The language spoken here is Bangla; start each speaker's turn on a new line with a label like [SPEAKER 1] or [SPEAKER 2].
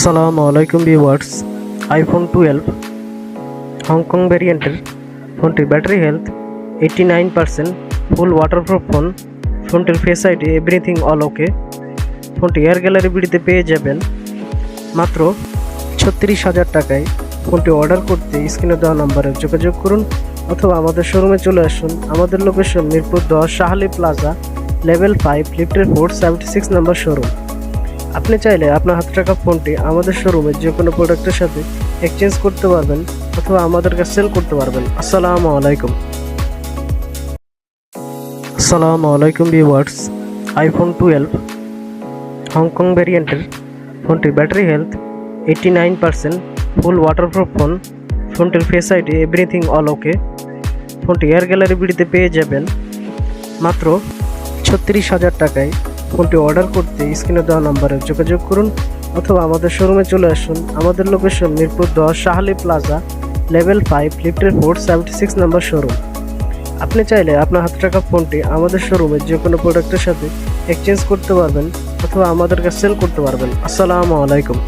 [SPEAKER 1] আসসালামু আলাইকুম ভিউয়ার্স। আইফোন 12 হংকং ভ্যারিয়েন্টের ফোনটির battery health 89%, full waterproof phone. ফোনটির face ID everything all okay. ফোনটি এয়ার গ্যালারি বিডিতে পেয়ে যাবেন মাত্র 36,000 টাকায়। ফোনটি অর্ডার করতে স্ক্রিনে দেওয়া নম্বরে যোগাযোগ করুন অথবা আমাদের শোরুমে চলে আসুন। আমাদের location Mirpur 10 Shah Ali plaza, level 5, লিফটের 476 নম্বর শোরুম। আপনি চাইলে আপনার হাতে রাখা ফোনটি আমাদের শোরুমে যে কোনো প্রোডাক্টের সাথে এক্সচেঞ্জ করতে পারবেন অথবা আমাদেরকে সেল করতে পারবেন। আসসালামু আলাইকুম ভিউয়ার্স। আইফোন 12 হংকং ভ্যারিয়েন্টের ফোনটির battery health 89%, full waterproof phone. ফোনটির face ID everything all okay. ফোনটি এয়ার গ্যালারি বিডিতে পেয়ে যাবেন মাত্র 36,000 টাকায়। ফোনটি অর্ডার করতে স্ক্রিনে দেওয়া নম্বরে যোগাযোগ করুন অথবা আমাদের শোরুমে চলে আসুন। আমাদের location Mirpur 10 Shah Ali plaza, level 5, লিফটের 476 নম্বর শোরুম। আপনি চাইলে আপনার হাতে রাখা ফোনটি আমাদের শোরুমে যে কোনো প্রোডাক্টের সাথে এক্সচেঞ্জ করতে পারবেন অথবা আমাদেরকে সেল করতে পারবেন। আসসালামু আলাইকুম।